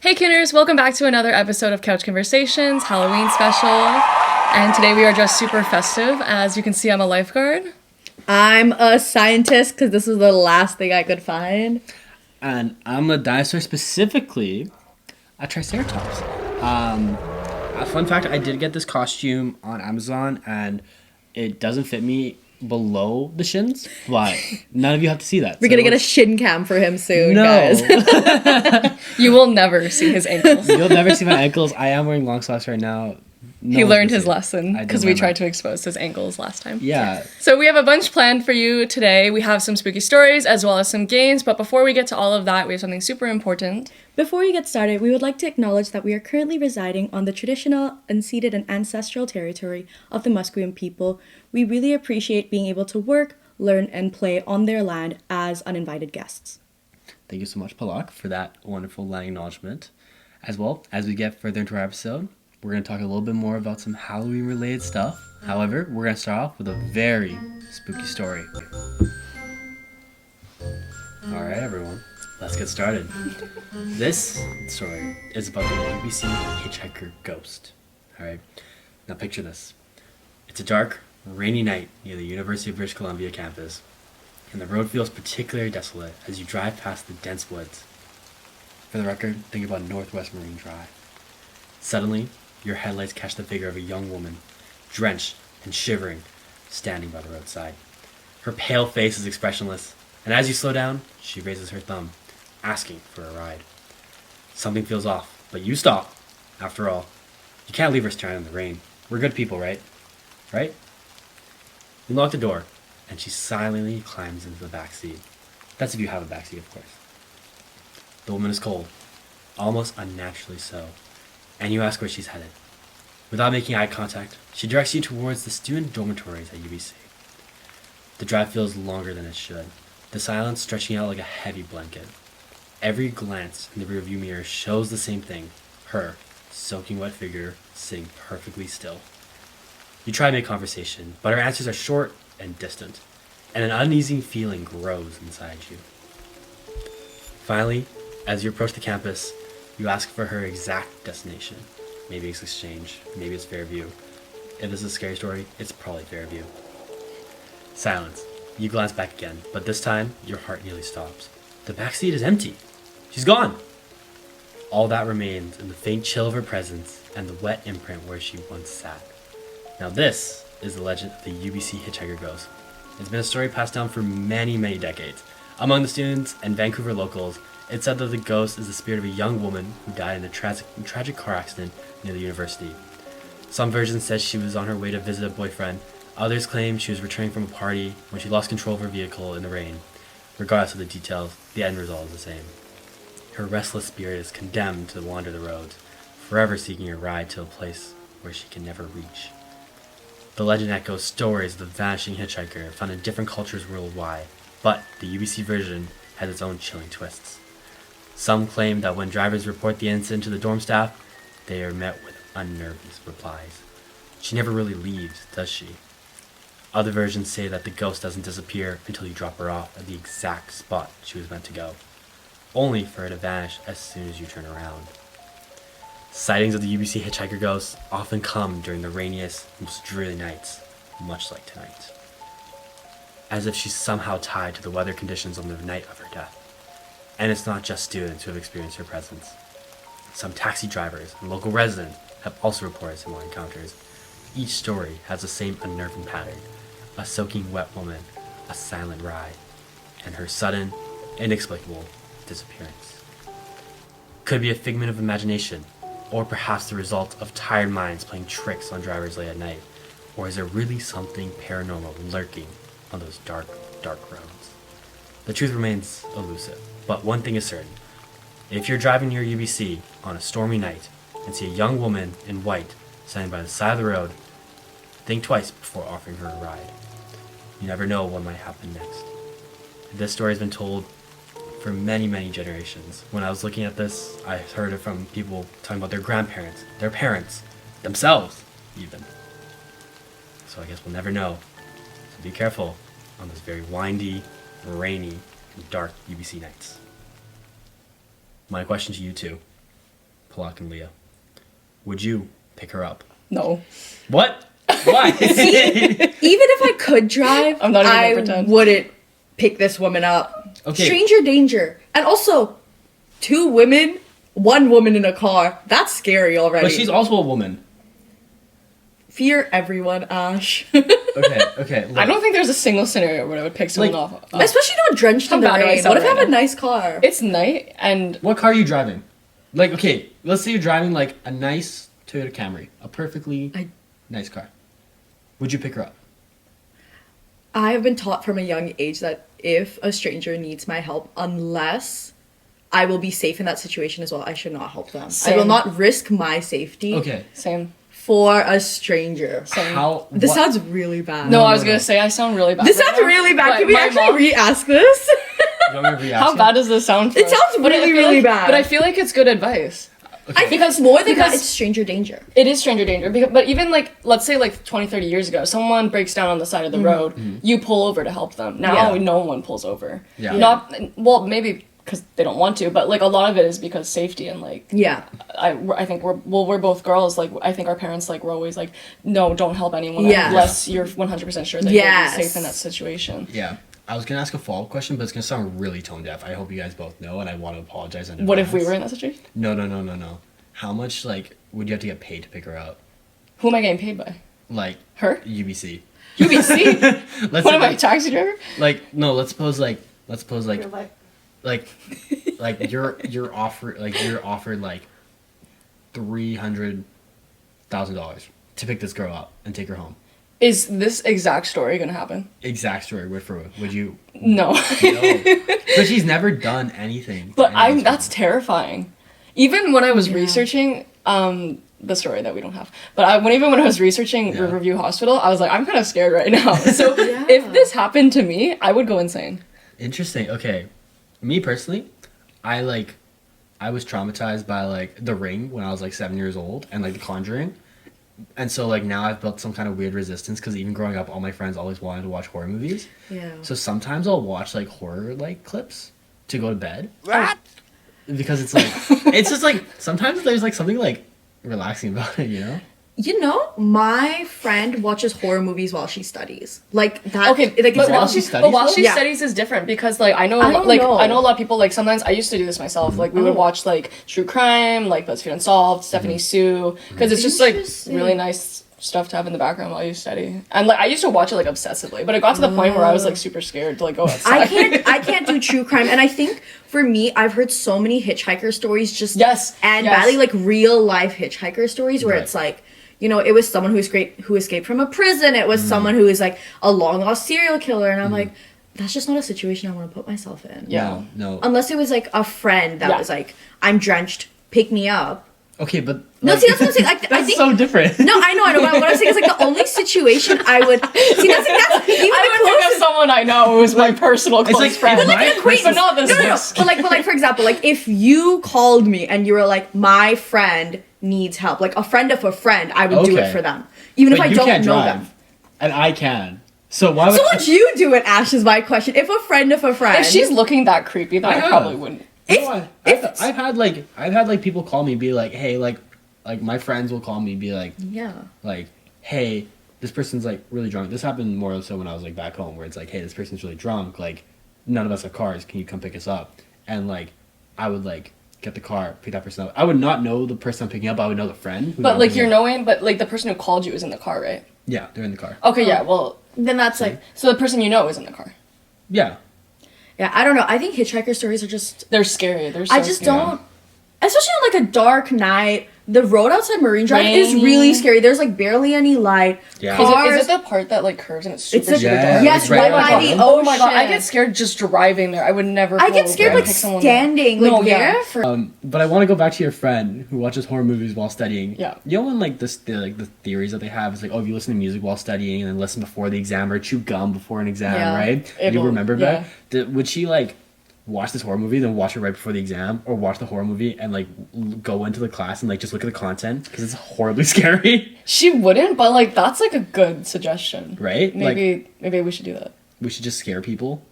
Hey Kinners, welcome back to another episode of Couch Conversations, Halloween special. And today we are dressed super festive. As you can see, I'm a lifeguard. I'm a scientist because this was the last thing I could find. And I'm a dinosaur, specifically a Triceratops. A fun fact, I did get this costume on Amazon, and it doesn't fit me below the shins, but none of you have to see that. We're going to get a shin cam for him soon, guys. You will never see his ankles. You'll never see my ankles. I am wearing long socks right now. He learned his lesson because we tried to expose his ankles last time. Yeah. So we have a bunch planned for you today. We have some spooky stories as well as some games, but before we get to all of that, we have something super important. Before we get started, we would like to acknowledge that we are currently residing on the traditional, unceded, and ancestral territory of the Musqueam people. We really appreciate being able to work, learn, and play on their land as uninvited guests. Thank you so much, Palak, for that wonderful land acknowledgement. As well, as we get further into our episode, we're going to talk a little bit more about some Halloween-related stuff. However, we're going to start off with a very spooky story. All right, everyone, let's get started. This story is about the UBC hitchhiker ghost. All right, now picture this. It's a dark, rainy night near the University of British Columbia campus, and the road feels particularly desolate as you drive past the dense woods. For the record, think about Northwest Marine Drive. Suddenly, your headlights catch the figure of a young woman, drenched and shivering, standing by the roadside. Her pale face is expressionless, and as you slow down, she raises her thumb, asking for a ride. Something feels off, but you stop. After all, you can't leave her stranded in the rain. We're good people, right? Right? You lock the door, and she silently climbs into the back seat. That's if you have a back seat, of course. The woman is cold, almost unnaturally so, and you ask where she's headed. Without making eye contact, she directs you towards the student dormitories at UBC. The drive feels longer than it should, the silence stretching out like a heavy blanket. Every glance in the rearview mirror shows the same thing, her, soaking wet figure, sitting perfectly still. You try to make conversation, but her answers are short and distant, and an uneasy feeling grows inside you. Finally, as you approach the campus, you ask for her exact destination. Maybe it's Exchange, maybe it's Fairview. If this is a scary story, it's probably Fairview. Silence. You glance back again, but this time, your heart nearly stops. The back seat is empty. She's gone. All that remains in the faint chill of her presence and the wet imprint where she once sat. Now this is the legend of the UBC hitchhiker ghost. It's been a story passed down for many, many decades. Among the students and Vancouver locals, it's said that the ghost is the spirit of a young woman who died in a tragic car accident near the university. Some versions said she was on her way to visit a boyfriend. Others claim she was returning from a party when she lost control of her vehicle in the rain. Regardless of the details, the end result is the same. Her restless spirit is condemned to wander the roads, forever seeking a ride to a place where she can never reach. The legend echoes stories of the vanishing hitchhiker found in different cultures worldwide, but the UBC version has its own chilling twists. Some claim that when drivers report the incident to the dorm staff, they are met with unnerving replies. She never really leaves, does she? Other versions say that the ghost doesn't disappear until you drop her off at the exact spot she was meant to go, only for her to vanish as soon as you turn around. Sightings of the UBC hitchhiker ghost often come during the rainiest, most dreary nights, much like tonight. As if she's somehow tied to the weather conditions on the night of her death. And it's not just students who have experienced her presence. Some taxi drivers and local residents have also reported similar encounters. Each story has the same unnerving pattern: a soaking wet woman, a silent ride, and her sudden, inexplicable disappearance. Could be a figment of imagination, or perhaps the result of tired minds playing tricks on drivers late at night, or is there really something paranormal lurking on those dark, dark roads? The truth remains elusive, but one thing is certain. If you're driving near UBC on a stormy night and see a young woman in white standing by the side of the road, think twice before offering her a ride. You never know what might happen next. This story has been told for many, many generations. When I was looking at this, I heard it from people talking about their grandparents, their parents, themselves, even. So I guess we'll never know. So be careful on this very windy, rainy, and dark UBC nights. My question to you two: Palak and Leah. Would you pick her up? No. What? Why? Even if I could drive, I'm not even gonna I pretend. wouldn't pick this woman up. Okay. Stranger danger. And also, 2 women, 1 woman in a car. That's scary already. But she's also a woman. Fear everyone, Ash. Okay. Look. I don't think there's a single scenario where I would pick someone Like- off. Especially not drenched How in the bad do I rain. sound What if I right have a now? nice car? It's night and What car are you driving? Like, okay, let's say you're driving like a nice Toyota Camry, a perfectly nice car. Would you pick her up? I have been taught from a young age that if a stranger needs my help, unless I will be safe in that situation as well, I should not help them. I will Same. not risk my safety Okay. same. for a stranger. How? This what- sounds really bad. No, I was no. gonna say I sound really bad. This right sounds now, really bad. but Can we my actually mom- re-ask this? You want me to re-ask How you? bad does this sound? For It us? sounds But I really, feel really like- bad. But I feel like it's good advice. Okay. I think it's more than that, Because- it's stranger danger. It is stranger danger, but even like, let's say like 20, 30 years ago, someone breaks down on the side of the road, you pull over to help them. Now Yeah. no one pulls over. Yeah. Not, well, maybe because they don't want to, but like a lot of it is because safety and like, Yeah. I think we're both girls, like I think our parents like were always like, no, don't help anyone Yes. unless you're 100% sure that Yes. you'll be safe in that situation. Yeah. I was gonna ask a follow-up question, but it's gonna sound really tone deaf. I hope you guys both know, and I want to apologize. In What if we advance. were in that situation? No. How much like would you have to get paid to pick her up? Who am I getting paid by? Like Her? UBC. UBC? Let's What am I, a say, taxi driver? like no. Let's suppose like you're offered like $300,000 to pick this girl up and take her home. Is this exact story gonna happen? Exact story, word for word. Would you? No. No. But she's never done anything. to But any of these that's people. terrifying. Even when I was researching the story that we don't have, but even when I was researching Yeah. Riverview Hospital, I was like, I'm kind of scared right now. So Yeah. if this happened to me, I would go insane. Interesting. Okay, me personally, I was traumatized by like The Ring when I was like 7 years old, and like The Conjuring, and so like now I've built some kind of weird resistance because even growing up, all my friends always wanted to watch horror movies. Yeah. So sometimes I'll watch like horror like clips to go to bed. Because it's like it's just like sometimes there's like something like relaxing about it, you know? You know, my friend watches horror movies while she studies. Like that. Okay, like but it's while while she she studies. studies but while though? she Yeah. studies is different because like I know I don't know. I know a lot of people like sometimes I used to do this myself. Like we would watch like true crime, like BuzzFeed Unsolved, Stephanie Sue, because it's just like Interesting. really nice stuff to have in the background while you study. And like I used to watch it like obsessively, but it got to the point where I was like super scared to like go outside. I can't do true crime, and I think for me, I've heard so many hitchhiker stories just Yes, and yes. badly like real life hitchhiker stories where Right. it's like, you know, it was someone who escaped from a prison. It was someone who is like a long lost serial killer, and I'm like, that's just not a situation I want to put myself in. Yeah. No. Unless it was like a friend that Yeah. was like, I'm drenched, pick me up. Okay, but No, like, see, that's what I'm saying. Like, I that's think so different. no, I know. But what I'm saying is like the only situation I would see. That's even I the would think of closest. someone I know who's my personal close like- friend. it's like an acquaintance. But not this No. risk. But like for example, like if you called me and you were like, my friend needs help, like a friend of a friend, I would do Okay. it for them, even if But I you don't can't know drive, them. and I can. So why would So would you do it, Ash? Is my question. If a friend of a friend, If she's looking that creepy, then I I have. probably wouldn't. I've had like people call me and be like, hey, like my friends will call me and be like, yeah, hey, this person's like really drunk. This happened more so when I was like back home, where it's like, hey, this person's really drunk. Like, none of us have cars. Can you come pick us up? And like, I would like get the car, pick that person up. I would not know the person I'm picking up. I would know the friend. who But I'm like picking you're up. knowing, but like the person who called you is in the car, right? Yeah, they're in the car. Okay, yeah. Well, then that's like, so the person you know is in the car. Yeah. yeah, I don't know. I think hitchhiker stories are just. They're scary. They're so I just scary. don't. Especially on like a dark night, the road outside Marine Drive is Rainy. really scary. There's like barely any light. Yeah. Cars. Is it the part that like curves and it's super It's a- super Yeah, dark? Yes, it's right right by by the the Oh my god, I ocean. get scared just driving there. I would never. I pull get over scared and like pick someone up. standing. Like No, there yeah. for. But I want to go back to your friend who watches horror movies while studying. Yeah. You know when like the theories that they have is like, oh, if you listen to music while studying and then listen before the exam or chew gum before an exam, Yeah. right? Do you It'll- remember yeah. that? Would she like watch this horror movie, then watch it right before the exam, or watch the horror movie and like go into the class and like just look at the content because it's horribly scary, She wouldn't, but like that's like a good suggestion. right? Like Maybe we should do that. we should just scare people.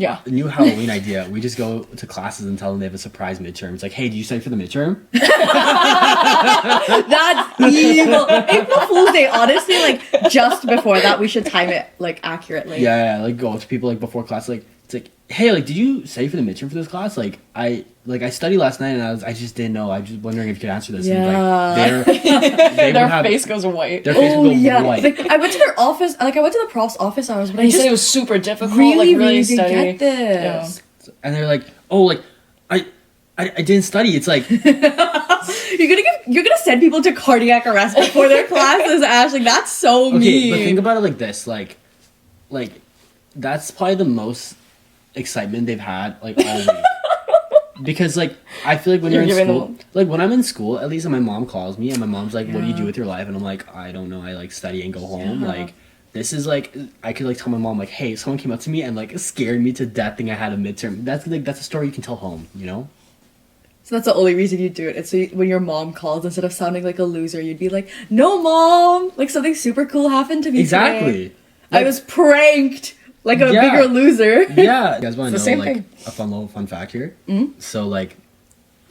Yeah. a new Halloween idea. We just go to classes and tell them they have a surprise midterm. It's like, hey, do you study for the midterm? That's evil. April Fool's Day, honestly, like, just before that, we should time it, like, accurately. Yeah, like go up to people like before class, like it's like, hey, like, did you study for the midterm for this class? Like I studied last night and I just didn't know. I was just wondering if you could answer this. Yeah. And like Their face goes white. their face Oh, would go yeah. white. Like, I went to their office, like, I went to the prof's office hours, but And I he said just it was super difficult, really, like really really study. didn't get this. And they're like, oh, like I didn't study. It's like You're gonna send people to cardiac arrest before their classes, Ash. Like, that's so okay, mean. but think about it like this, like that's probably the most excitement they've had like all week. Because like I feel like when you're in giving school, them- like when I'm in school, at least my mom calls me and my mom's like, "What do you do with your life?" And I'm like, "I don't know. I like study and go home." Yeah. Like this is like I could like tell my mom like, "Hey, someone came up to me and like scared me to death, thinking I had a midterm." That's a story you can tell home, you know? So that's the only reason you do it. It's so when your mom calls, instead of sounding like a loser, you'd be like, "No, mom! Like, something super cool happened to me Exactly. today. I was pranked like a Yeah. bigger loser." Yeah. You guys want to It's know the same like thing. a fun little fun fact here? So like,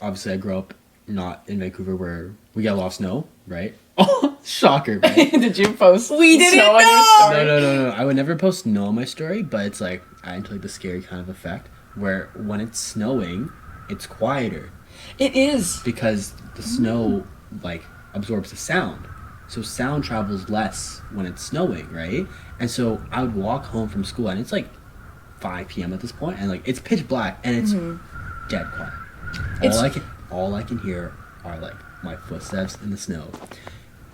obviously I grew up not in Vancouver where we get a lot of snow, right? Oh, shocker! Right? Did you post? We didn't snow on your know! story? No. I would never post snow on my story, but it's like I into like the scary kind of effect where when it's snowing, it's quieter It is. because the snow like absorbs the sound. So sound travels less when it's snowing, right? And so I would walk home from school and it's like 5 p.m. at this point and like it's pitch black and it's dead quiet. All I can hear are like my footsteps in the snow.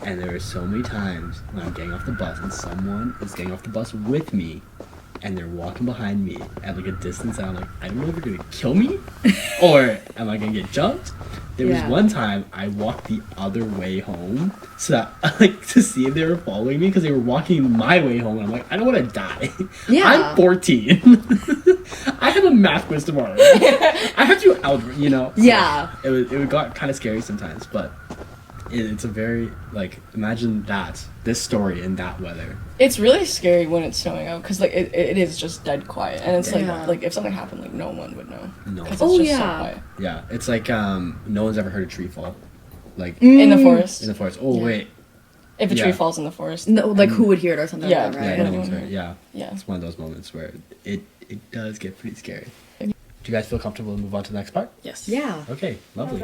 And there are so many times when I'm getting off the bus and someone is getting off the bus with me and they're walking behind me at like a distance and I'm like, I don't know if they're gonna kill me or am I gonna get jumped? There was Yeah. one time I walked the other way home so that like to see if they were following me because they were walking my way home and I'm like, I don't want to die. Yeah. I'm 14. I have a math quiz tomorrow. I have to algebra, you know? So Yeah. it got kind of scary sometimes, but it's a very like imagine this story in that weather. It's really scary when it's snowing out because like it is just dead quiet and it's Yeah. like if something happened like no one would know. No. 'Cause it's Oh, just yeah. so quiet. Yeah, it's like no one's ever heard a tree fall, like In the forest. in the forest. Oh Yeah. wait, If a tree Yeah. falls in the forest. No, like, who would hear it or something Yeah. like that, yeah, right? no Yeah. one's heard. Yeah, Yeah. it's one of those moments where it does get pretty scary. Do you guys feel comfortable to move on to the next part? Yes. Yeah. Okay, lovely.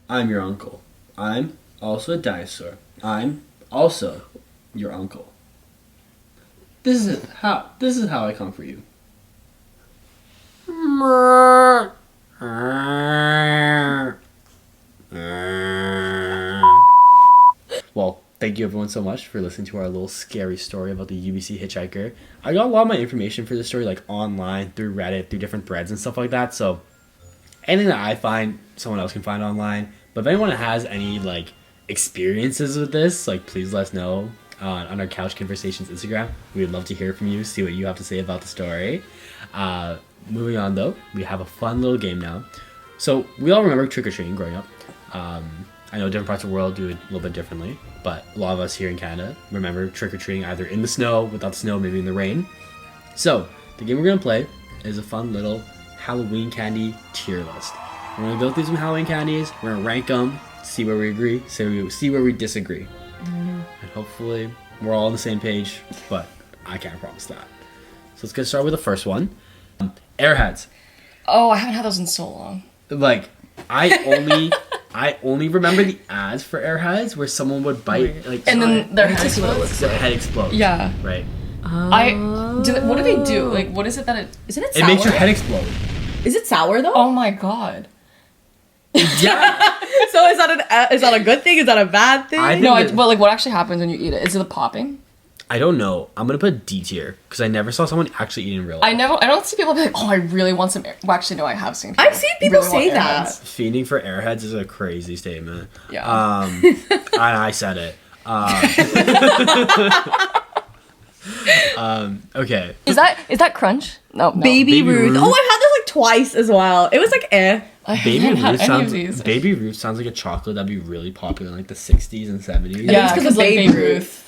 I'm your uncle. I'm also a dinosaur. I'm also your uncle. This is how I come for you. Well, thank you everyone so much for listening to our little scary story about the UBC hitchhiker. I got a lot of my information for this story like online, through Reddit, through different threads and stuff like that, so anything that I find, someone else can find online. But if anyone has any like experiences with this, like please let us know on our Couch Conversations Instagram. We would love to hear from you, see what you have to say about the story. Moving on though, we have a fun little game now. So we all remember trick-or-treating growing up. I know different parts of the world do it a little bit differently, but a lot of us here in Canada remember trick-or-treating either in the snow, without the snow, maybe in the rain. So the game we're going to play is a fun little Halloween candy tier list. We're going to go through some Halloween candies, we're going to rank them, see where we agree, see where we disagree. And hopefully we're all on the same page, but I can't promise that. So let's get started with the first one. Airheads. Oh, I haven't had those in so long. Like, I only remember the ads for Airheads where someone would bite, like, And then their head see what it explodes. looks the head explodes. Yeah. Right. What do they do? Like, what is it that it? Isn't it It sour? makes your head explode. Is it sour though? Oh my god. Yeah. So is that a good thing? Is that a bad thing? I think No, that- but like, what actually happens when you eat it? Is it the popping? I don't know. I'm gonna put D tier because I never saw someone actually eat in real life. I don't see people be like, oh, I really want some. Well, actually, no, I have seen. People I've seen people really want say that. Airheads. Fiending for Airheads is a crazy statement. Yeah. And I said it. Okay. Is that crunch? No. Baby Baby Ruth. Ruth. Oh, I've had this like twice as well. It was like I Baby haven't had Ruth any of sounds. these. Baby Ruth sounds like a chocol's chocolate that'd be really popular in like the 60s and 70s. Yeah, it's 'cause because of like Babe Babe Ruth.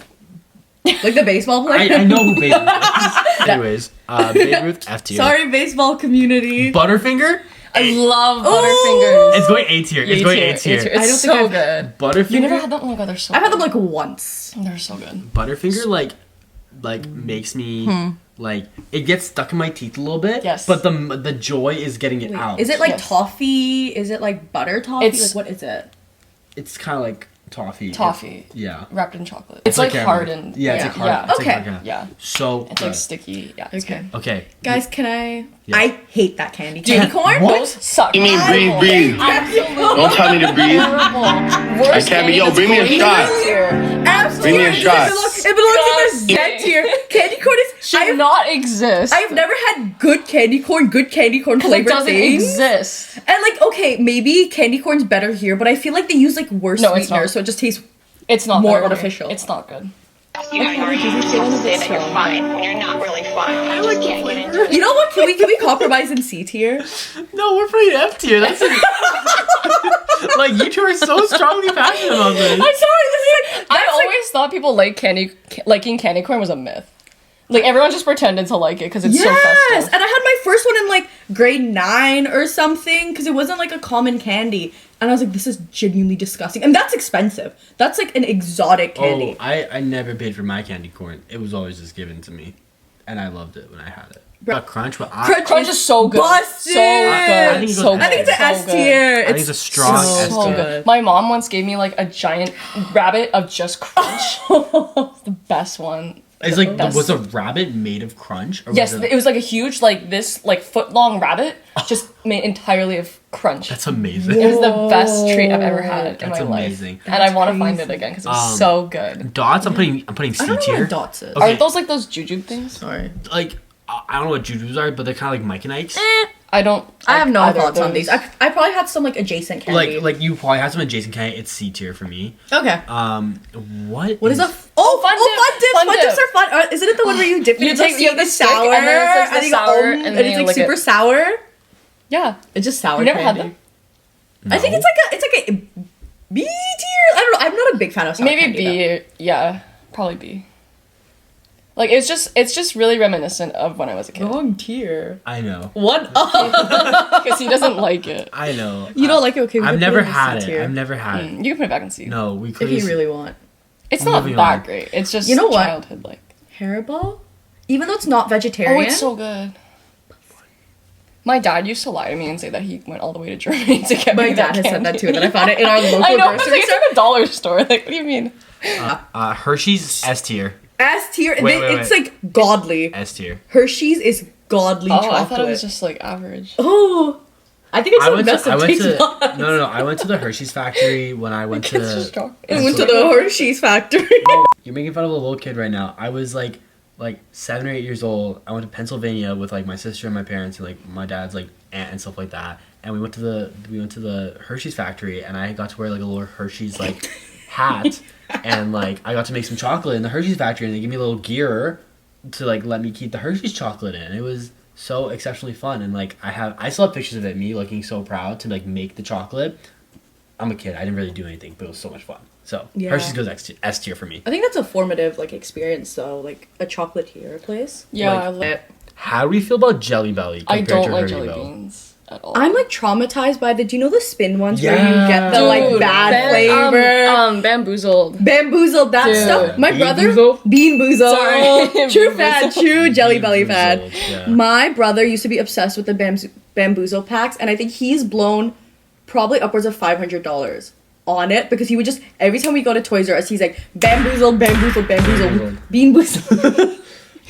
Like the baseball player? I know who Babe Ruth is. Anyways, Babe Ruth, F tier. Sorry, baseball community. Butterfinger? I love Butterfingers. It's going A tier. It's going A tier. It's I don't so think good. Butterfinger? You never had them? Oh my god, they're so I've had good. them like once. They're so good. Butterfinger, like makes me, like, it gets stuck in my teeth a little bit. Yes. But the joy is getting it out. Is it like Yes. toffee? Is it like butter toffee? It's- like, what is it? It's kind of like toffee. Toffee. Yeah. Wrapped in chocolate. It's like caramel. hardened. Yeah, it's like hard. Yeah. It's Okay. like hard caramel. Yeah. So It's like sticky. Yeah. It's Okay. good. Okay. Guys, can I? Yeah. I hate that candy. Dude, Candy corn? what? Those suck. You mean breathe, Terrible. breathe. Absolutely. Don't tell me to breathe. Terrible. Worst can't be- candy yo, that's bring me a going shot. in here. Absolutely. Bring me a shot. It belongs in the Z Disgusting. tier. Candy corn is. Should not exist. I've never had good candy corn It flavored doesn't things. exist. And like, okay, maybe candy corn's better here, but I feel like they use like worse No, it's sweeteners, not. so it just tastes. It's not More better. artificial. It's not good. You know, you're easy to say that you're fine when you're not really fine. I like can't get into it. You know what? Can we compromise in C tier? No, we're pretty F tier. That's it. Like, you two are so strongly passionate about this. I'm sorry. This is like. I always thought people liking candy corn was a myth. Like everyone just pretended to like it because it's so Yes, festive. and I had my first one in like grade 9 or something because it wasn't like a common candy, and I was like, this is genuinely disgusting, and that's expensive. That's like an exotic candy. Oh, I never paid for my candy corn. It was always just given to me. And I loved it when I had it. But Crunch, but Crunch is so good. busted. So I good. think it So goes good. I think it's an So S good. tier. I think it's a strong S So tier. good. My mom once gave me like a giant rabbit of just Crunch. It's the best one. It's like, Best. was a rabbit made of Crunch? Or Yes, was it was like a huge, like this, like foot-long rabbit, just made entirely of Crunch. That's amazing. It was the best treat I've ever had in That's my amazing. life, and I want to find it again because it was so good. Dots, I'm putting C I don't know tier. what dots is. Okay. Aren't those like those jujube things? Sorry. Like, I don't know what jujubes are, but they're kind of like Mike and Ike's. I don't. I have no either of thoughts on those. these. I probably had some like adjacent candy. Like you probably have some adjacent candy. It's C tier for me. Okay. What What is a is fun Fun dips? dip, Fun fun dips dip. are fun. Isn't it the one where you dip it You into take- you have the stick, sour and then it's, like, the you go, sour, and and then it's you like lick super it. sour? Yeah, It's just sour. you never had candy. them. I think it's like a B tier. I don't know. I'm not a big fan of sour Maybe candy, though. B. Yeah, probably B. Like it's just really reminiscent of when I was a kid Wrong tier. I know. What up? because he doesn't like it. I know. You don't like it? Okay. we I've can never put it in the had C it. tier. I've never had it. You can put it back in C. No, we If could. you really want. It's not Moving that on. great. It's just You know what? childhood like. Haribo? Even though it's not vegetarian. Oh, it's so good. My dad used to lie to me and say that he went all the way to Germany to get My me dad that has said that candy. too, and then I found it in our local I know. It's grocery like store. it's in a dollar store. Like, what do you mean? Hershey's S tier. S tier. Wait, It's like godly. S tier. Hershey's is godly Oh, chocolate. I thought it was just like average. Oh, I think it's I the went best to. I of went taste to. buds. No. I went to the Hershey's factory when I went It's to. just chocolate. I went to the Hershey's factory. You're making fun of a little kid right now. I was like 7 or 8 years old. I went to Pennsylvania with like my sister and my parents and like my dad's like aunt and stuff like that. And we went to the Hershey's factory, and I got to wear like a little Hershey's like hat, and like I got to make some chocolate in the Hershey's factory, and they gave me a little gear to like let me keep the Hershey's chocolate in. It was so exceptionally fun, and like I still have pictures of it, me looking so proud to like make the chocolate. I'm a kid. I didn't really do anything, but it was so much fun. So Yeah. Hershey's goes S tier for me. I think that's a formative like experience though, like a chocolatier place. Yeah, Like, I love How do we feel about Jelly Belly I compared don't to like Hershey jelly Bell? beans at all. I'm like traumatized by do you know the spin ones where Yeah. you get the like Dude, bad flavor? bamboozled. Bamboozled, that Dude. stuff. My brother, Bean-boozled? Bean Boozled. Sorry. True fan, true Jelly Belly fan. Bean-boozled, yeah. My brother used to be obsessed with the Bamboozle packs, and I think he's blown probably upwards of $500 on it because he would just, every time we go to Toys R Us, he's like, Bamboozled, Bamboozled, Bamboozled, Bean Boozled.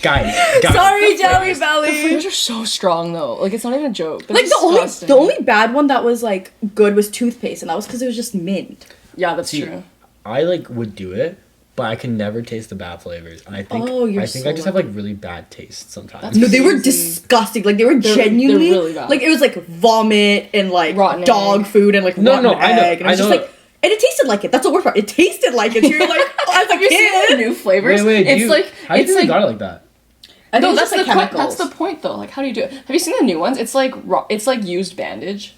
Guys. Sorry, Jelly The Belly. flavors are so strong though. Like it's not even a joke. They're Like disgusting. the only bad one that was like good was toothpaste, and that was because it was just mint. Yeah, that's See, true. I like would do it, but I can never taste the bad flavors, and I think Oh, you're I think so I just have like really bad taste sometimes. That's No, they were Crazy. disgusting. Like they were They're genuinely really bad. like it was like vomit and like Rotten dog egg. food and like No, rotten no, I know, egg. And I it was just know. like, and it tasted like it. That's the worst part. It tasted like it. So you're like, oh, as a Have you seen the kid. new flavors? Wait, it's you, like how do you it's think like you got it like that? I no, think that's it's the like point. chemicals. That's the point though. Like, how do you do it? Have you seen the new ones? It's like it's like used bandage.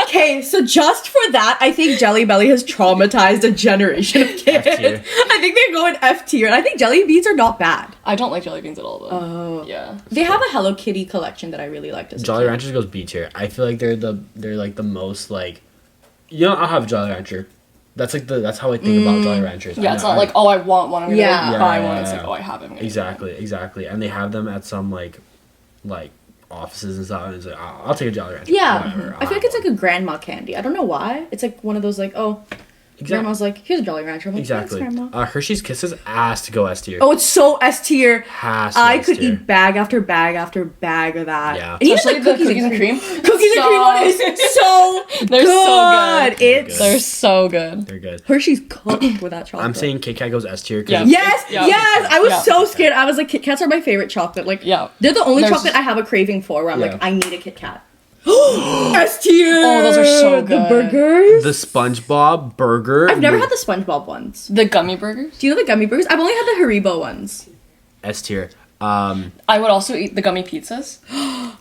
Okay, so just for that, I think Jelly Belly has traumatized a generation of kids. F tier. I think they go in F tier, and I think jelly beans are not bad. I don't like jelly beans at all, though. Oh. Yeah. They have a Hello Kitty collection that I really liked as a Jolly kid. Ranchers goes B tier. I feel like they're like the most like, I'll have a Jolly Rancher. That's how I think about Jolly Ranchers. Yeah, it's not like, oh, I want one, I'm gonna Yeah. buy Yeah, one. yeah, It's yeah. like, oh, I have it. I'm gonna Exactly. And they have them at some like offices and stuff. And it's like, I'll take a Jolly Rancher. Yeah, Whatever, I feel like it's like a grandma candy. I don't know why. It's like one of those like, oh, grandma's like, here's a Jolly Rancher. I'm like, Exactly. thanks, grandma. Hershey's Kisses has to go S tier. Oh, it's so S tier. Has to I S could tier. eat bag after bag after bag of that. Yeah. And even Especially the the cookies and cream. Cookies and cream one is so They're so good. It's They're so good. They're good. Hershey's cooked with that chocolate. I'm saying Kit Kat goes S tier. Yeah. Yes, Yeah. yes. I was Yeah. so scared. I was like, Kit Kats are my favorite chocolate. Like, Yeah. they're the only There's- chocolate I have a craving for. Where I'm Yeah. like, I need a Kit Kat. S tier. Oh, those are so The good. burgers. The SpongeBob burger. I've never had the SpongeBob ones. The gummy burgers. Do you know the gummy burgers? I've only had the Haribo ones. S tier. I would also eat the gummy pizzas.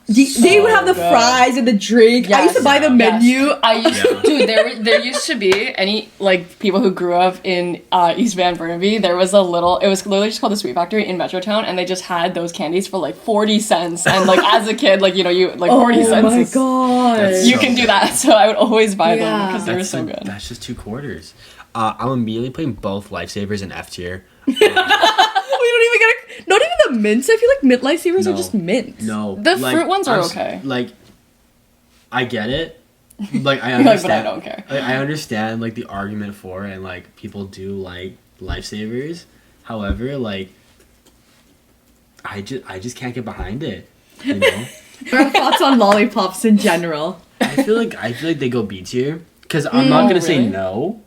They would have the good. fries and the drink. I used to Yes. buy the menu. I used to, dude. There used to be any like people who grew up in East Van Burnaby. There was a little. It was literally just called the Sweet Factory in Metrotown, and they just had those candies for like 40 cents. And like as a kid, like you like 40 cents. Oh my is- god. That's You so can do good. that. So I would always buy them Yeah. because they were That's so like- good. That's just 2 quarters. I'm immediately putting both Lifesavers in F tier. We don't even get not even the mints. I feel like mint lifesavers No. are just mints. No, The fruit ones are okay. Like, I get it. Like I You're like, understand. but I don't care. Like, I understand like the argument for it, and like people do like Lifesavers. However, like I just can't get behind it. You know. Our thoughts on lollipops in general. I feel like they go B tier because I'm not gonna say really? no.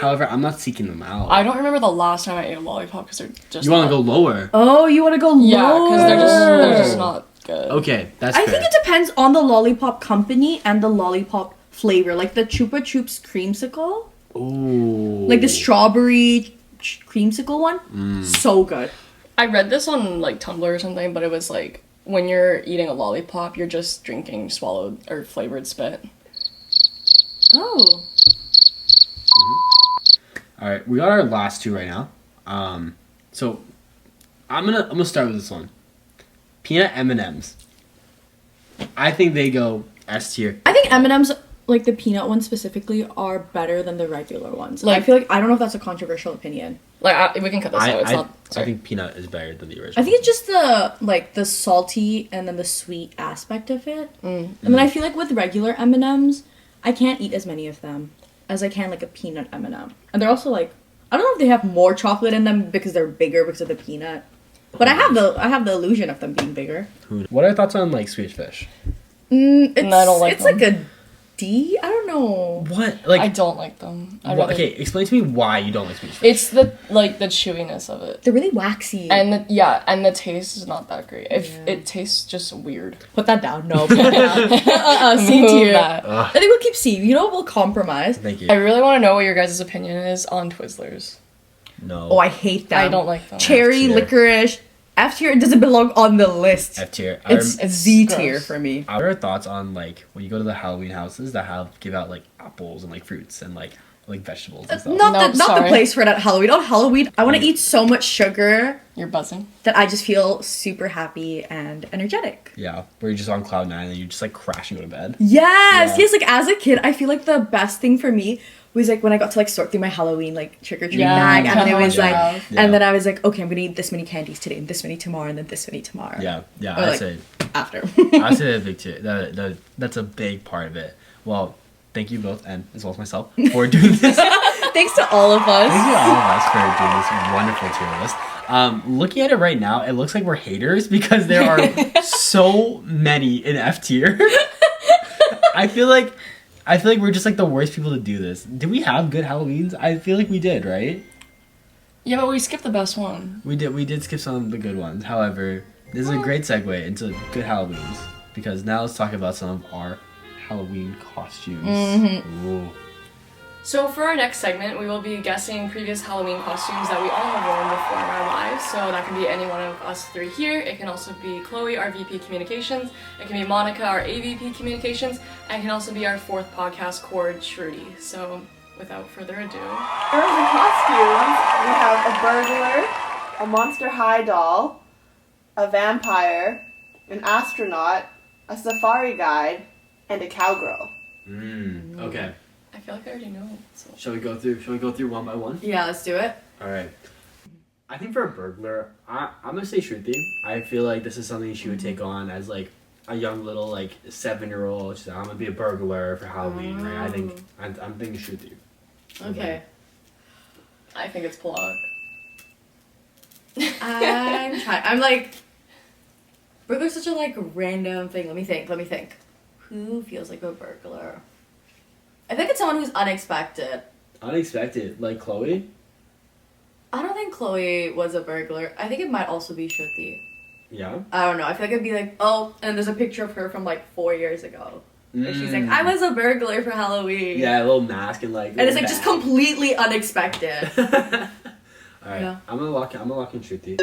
However, I'm not seeking them out. I don't remember the last time I ate a lollipop because they're just. You want to not- go lower? Oh, you want to go lower? Yeah, because they're just not good. Okay, that's I fair. think it depends on the lollipop company and the lollipop flavor. Like the Chupa Chups creamsicle, Ooh. like the strawberry creamsicle one, so good. I read this on like Tumblr or something, but it was like when you're eating a lollipop, you're just drinking swallowed or flavored spit. Oh. All right, we got our last 2 right now. So I'm gonna start with this one. Peanut M&Ms. I think they go S tier. I think M&M's, like the peanut ones specifically, are better than the regular ones. Like, I feel like I don't know if that's a controversial opinion. Like we can cut this out. It's not. I Sorry. think peanut is better than the original. I think it's just the salty and then the sweet aspect of it. And then I feel like with regular M&Ms, I can't eat as many of them as I can like a peanut M&M. And they're also like, I don't know if they have more chocolate in them because they're bigger because of the peanut. But I have the illusion of them being bigger. What are your thoughts on like Swedish Fish? It's, I don't like it's them. like a D. I don't know. What? Like I don't like them. I'd rather- okay, explain to me why you don't like Swedish Fish. It's the chewiness of it. They're really waxy. And the taste is not that great. It tastes just weird. Put that down. No. Put that down. C Move tier. that. I think we'll keep C. You know, we'll compromise. Thank you. I really want to know what your guys' opinion is on Twizzlers. No. Oh, I hate them. I don't like them. Cherry, F tier. licorice. F tier doesn't belong on the list. F tier. It's It's Z gross. tier for me. What are your thoughts on like when you go to the Halloween houses that give out like apples and like fruits and like vegetables and stuff? Not No, the sorry. place for it at Halloween. On Halloween, I want to eat so much sugar You're buzzing. that I just feel super happy and energetic. Yeah, where you're just on cloud 9 and you just like crash and go to bed. Yes, Yeah. yes. Like as a kid, I feel like the best thing for me was like when I got to like sort through my Halloween like trick or treat Yeah, bag, and then it was yeah. like, Yeah. and then I was like, okay, I'm gonna eat this many candies today, and this many tomorrow, and then this many tomorrow. Yeah, Or, I'd like, say after. I'd say that's big too. That's a big part of it. Well, thank you both and as well as myself for doing this. Thanks to all of us. Thank you all of us for doing this wonderful tier list. Looking at it right now, it looks like we're haters because there are so many in F tier. I feel like we're just like the worst people to do this. Did we have good Halloweens? I feel like we did, right? Yeah, but we skipped the best one. We did skip some of the good ones. However, this is a great segue into good Halloweens because now let's talk about some of our Halloween costumes. Ooh. So for our next segment, we will be guessing previous Halloween costumes that we all have worn before in our lives. So that can be any one of us three here. It can also be Chloe, our VP Communications. It can be Monica, our AVP Communications. And it can also be our fourth podcast cord, Shruti. So without further ado. For the costumes, we have a burglar, a Monster High doll, a vampire, an astronaut, a safari guide, and a cowgirl. Okay. I feel like I already know. So. Shall we go through one by one? Yeah, let's do it. All right. I think for a burglar, I'm gonna say Shruti. I feel like this is something she would take on as like a young little like 7-year-old. She's like, I'm gonna be a burglar for Halloween, right? I think I'm thinking Shruti. Okay. I think it's Plug. I'm like, burglar's such a like random thing. Let me think. Who feels like a burglar? I think it's someone who's unexpected. Unexpected, like Chloe. I don't think Chloe was a burglar. I think it might also be Shruti. Yeah. I don't know. I feel like it'd be like, oh, and there's a picture of her from like 4 years ago. And she's like, I was a burglar for Halloween. Yeah, a little mask and like. And it's like just completely unexpected. All right. Yeah. I'm gonna lock in Shruti.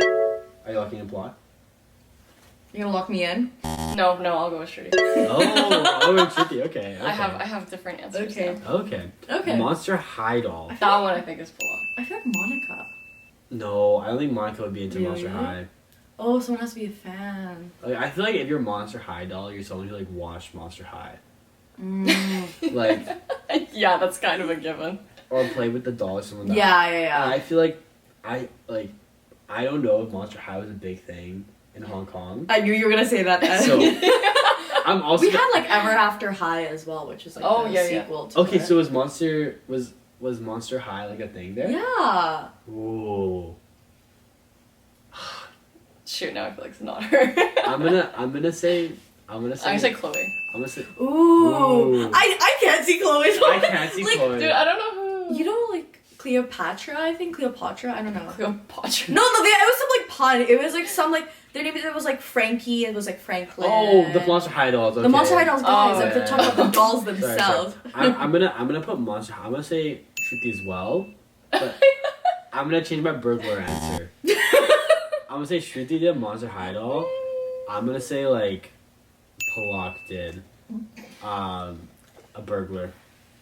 Are you locking in Plot? You're gonna lock me in? No, I'll go with Shruti. Oh, Shruti. Okay. I have different answers. Okay. Now. Okay. Monster High doll. That one I think is Plug. I feel like Monica. No, I don't think Monica would be into Really? Monster High. Oh, someone has to be a fan. Like, I feel like if you're Monster High doll, you're someone who like watched Monster High. Mm. Like, Yeah, that's kind of a given. or play with the doll or something like that. Yeah. And I feel like I don't know if Monster High was a big thing in Hong Kong. I knew you were gonna say that then. So I'm also we had like Ever After High as well, which is like the sequel to okay. it. So was Monster High like a thing there? Yeah. Ooh. Shoot, now I feel like it's not her. I'm gonna say Chloe. I'm gonna say. Ooh. I can't see Chloe's I can't see like, Chloe. Dude, I don't know who. You know, like Cleopatra. I think Cleopatra. I don't know. Cleopatra. No, it was some like pun. It was like some like their name. It was like Frankie. It was like Franklin. Oh, the Monster High dolls. Okay. The Monster High dolls, guys. Oh, I'm talking about the dolls themselves. Sorry. I'm gonna put Monster High. I'm gonna say Shruti as well, but I'm gonna change my burglar answer. I'm gonna say Shruti did Monster High doll. I'm gonna say like Palak did a burglar.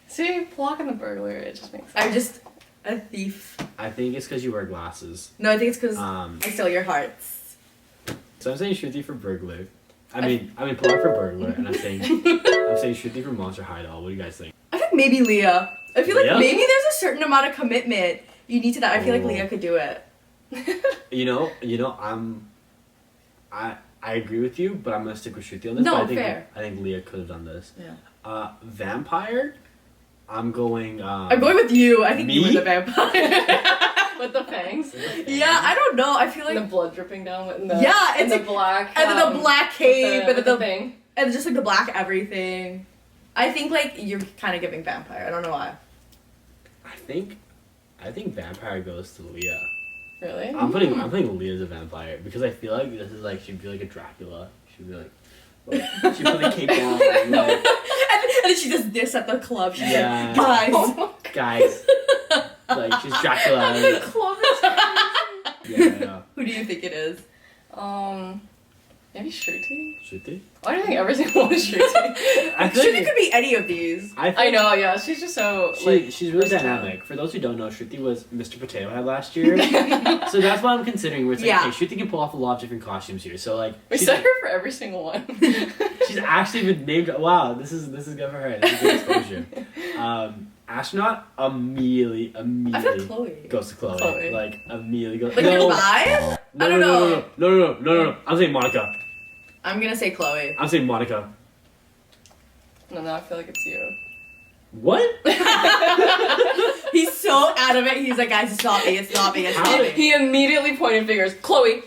See, Plug and the burglar, it just makes sense. I'm just a thief. I think it's because you wear glasses. No, I think it's because Um, I steal your hearts. So I'm saying Shruti for burglar. I mean Palak for burglar, and I'm saying Shruti for Monster High doll. What do you guys think? I think maybe Leah. I feel Leah? like maybe there's a certain amount of commitment you need to that. I feel like Oh. Leah could do it. You know, I agree with you, but I'm gonna stick with Shruti on this. No, but fair. I think Leah could have done this. Yeah. Vampire. I'm going. I'm going with you. I think you were me? the vampire. With the fangs. Yeah, I don't know. I feel And like the blood dripping down with the Yeah, and it's the like- black and then the black cape and then the thing. and just like the black everything. I think like you're kind of giving vampire. I don't know why. I think vampire goes to Leah. Really? I'm putting Leah as a vampire because I feel like this is like she'd be like a Dracula. She'd be like she'd put the cape on. And, like, And then she does this at the club. She's Yeah. like, guys. guys, like she's Dracula. Yeah. Who do you think it is? Maybe Shruti? Shruti. Why do you think every single one is Shruti? I feel Shruti like could be any of these. I know, yeah. She's just so she's really versatile. dynamic. For those who don't know, Shruti was Mr. Potato Head last year, so that's what I'm considering. Where it's like, Yeah. okay, Shruti can pull off a lot of different costumes here. So like, We she's, said her for every single one. she's actually been named. Wow, this is good for her. This is good exposure. Astronaut immediately I feel like Chloe. goes to Chloe. Chloe. Like immediately goes. Like no, your vibe? no, I don't know. No. I'm saying Monica. I'm gonna say Chloe. I'm saying Monica. No, I feel like it's you. What? He's so adamant. He's like, guys, it's not me. It's not me. It's How not did- me. He immediately pointed fingers. Chloe.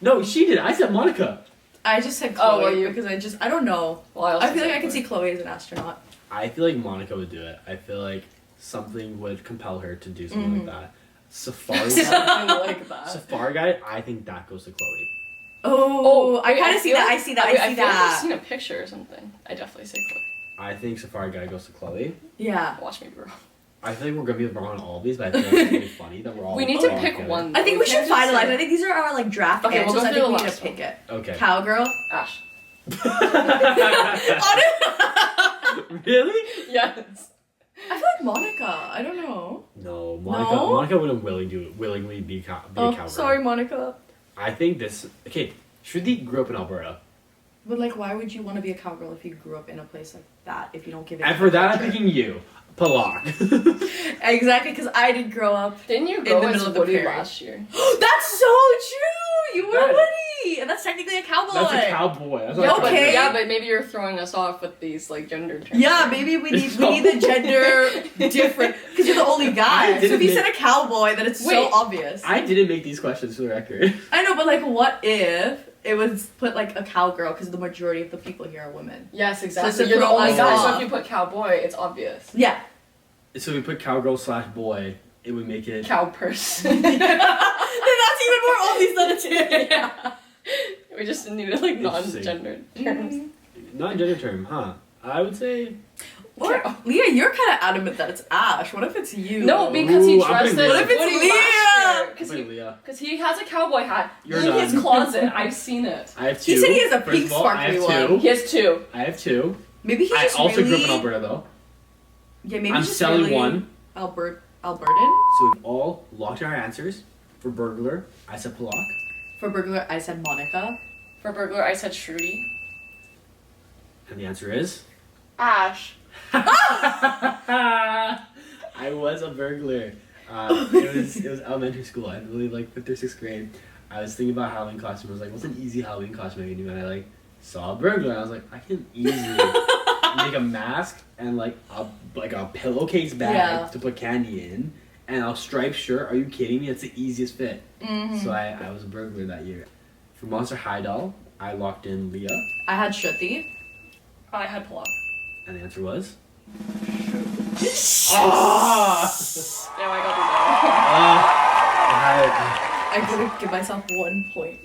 No, she did. I said Monica. I just said Chloe well, you- because I don't know. Well, I, also I feel like said I can see Chloe. Chloe as an astronaut. I feel like Monica would do it. I feel like something would compel her to do something like that. Safari guy. Something like that. Safari guy. I think that goes to Chloe. Oh, I wait, kind of see feel that. like- I see that. I I feel see like that. I've seen a picture or something. I definitely say Chloe. I think Safari guy goes to Chloe. Yeah. Watch me be wrong. I feel like we're gonna be wrong on all of these, but I feel like it's really funny that we're all. We need to wrong pick together. one. I think we should can't just finalize. say- I think these are our like draft Okay, we'll answers. go I through think the we need last to pick it. Okay. Cowgirl. Ash. Really? Yes. I feel like Monica. I don't know. No, Monica. No? Monica wouldn't willingly be a cowgirl. Sorry, Monica. I think this. Okay, Shruti grew up in Alberta, But like, why would you want to be a cowgirl if you grew up in a place like that? If you don't give it. and to for the that, I'm culture? picking you, Palak. Exactly, because I did grow up. Didn't you In go the as middle of the Woody prairie. last year? That's so true. You were That- Woody, and that's technically a cowboy. That's a cowboy. That's not Yeah, a cowboy. okay. Yeah, but maybe you're throwing us off with these like gender terms. Yeah, maybe we need the gender different because you're the only guy. I So if didn't you make- said a cowboy, then it's so Wait. obvious. I didn't make these questions for the record. I know, but like, what if it was put like a cowgirl because the majority of the people here are women? Yes, exactly. So You're the throw only us guy, so off. if you put cowboy, it's obvious. Yeah. So we put cowgirl/boy. It would make it. Cow person. Then that's even more obvious than it is. Yeah. We just needed like Interesting. non-gendered terms. Not a gender term, huh? I would say. Or Leah, you're kind of adamant that it's Ash. What if it's you? No, because he Ooh, I'm dressed putting as Leah. What if it's Woody Leah? last year. Wait, Leah. Because he has a cowboy hat You're in done. his closet. I've seen it. I have two. He said he has a First pink of all, I sparkly have one. two. He has two. I have two. Maybe he's I just also really... grew up in Alberta though. Yeah, maybe I'm he's just selling really one. Albertan. So we've all locked in our answers. For burglar, I said Palak. For burglar, I said Monica. For burglar, I said Shruti. And the answer is. Ash. I was a burglar. It was elementary school. I believe like 5th or 6th grade. I was thinking about Halloween costume. I was like, what's an easy Halloween costume I can do? And I like saw a burglar. And I was like, I can easily make a mask and like a pillowcase bag Yeah. to put candy in, and a striped shirt. Are you kidding me? It's the easiest fit. Mm-hmm. So I was a burglar that year. For Monster High Doll, I locked in Leah, I had Shruti. I had Palak. and the answer was. Damn, I got I gotta give myself 1 point.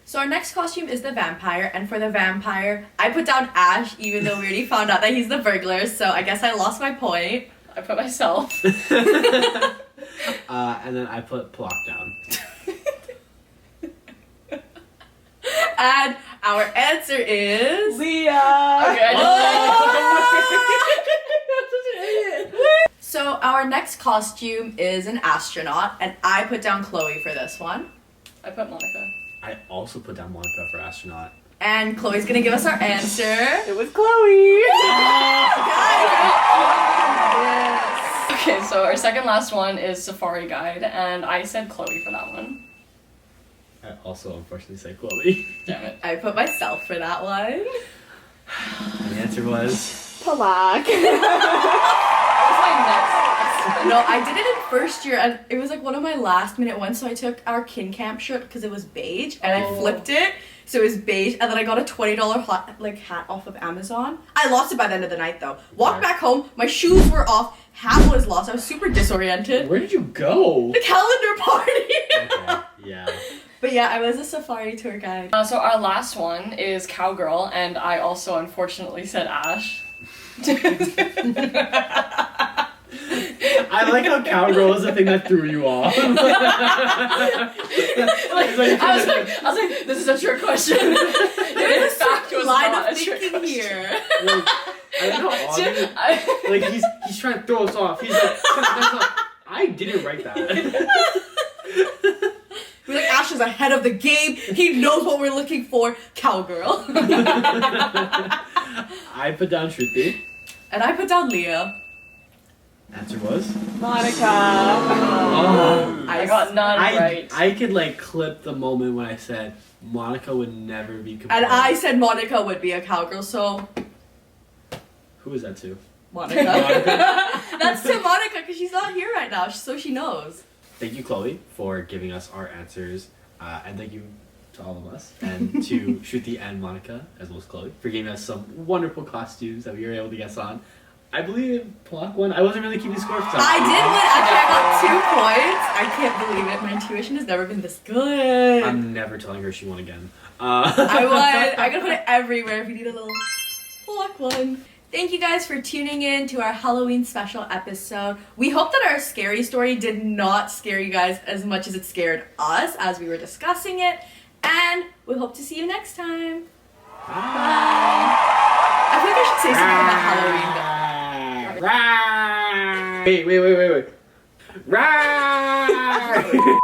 So our next costume is the vampire, and for the vampire, I put down Ash, even though we already found out that he's the burglar, so I guess I lost my point. I put myself. And then I put Palak down. And our answer is... Leah. Okay, I So our next costume is an astronaut, and I put down Chloe for this one. I put Monica. I also put down Monica for astronaut. And Chloe's gonna give us our answer. It was Chloe. Okay, so our second last one is Safari Guide, and I said Chloe for that one. I also unfortunately said Chloe. Damn it. I put myself for that one. And the answer was. Palak. What's my next? No, I did it in first year, and it was like one of my last minute ones. So I took our Kin Camp shirt because it was beige, and I flipped it so it was beige, and then I got a $20 hat off of Amazon. I lost it by the end of the night though. Walked back home, my shoes were off, hat was lost. I was super disoriented. Where did you go? The calendar party. Okay, yeah. But yeah, I was a safari tour guide. So our last one is Cowgirl, and I also unfortunately said Ash. I like how cowgirl is the thing that threw you off. I was like, this is a trick question. In fact, it was Line not of a trick thinking question. here. Like, I don't know how odd like he's trying to throw us off. He's like, I didn't write that. We're like, Ash is ahead of the game. He knows what we're looking for. Cowgirl. I put down Shruti. And I put down Leah. Answer was. Monica. Oh. I got none right. I could like clip the moment when I said Monica would never be compared. And I said Monica would be a cowgirl, so Who was that to? Monica. Monica. That's to Monica because she's not here right now, so she knows. Thank you, Chloe, for giving us our answers, and thank you to all of us, and to Shruti and Monica, as well as Chloe, for giving us some wonderful costumes that we were able to guess on. I believe Palak won. I wasn't really keeping score for some. I did win. Actually, I got 2 points. I can't believe it. My intuition has never been this good. I'm never telling her she won again. I won. I'm gonna put it everywhere if you need a little Palak one. Thank you guys for tuning in to our Halloween special episode. We hope that our scary story did not scare you guys as much as it scared us as we were discussing it. And we hope to see you next time. Bye. I think I should say something about Halloween. Wait. Right.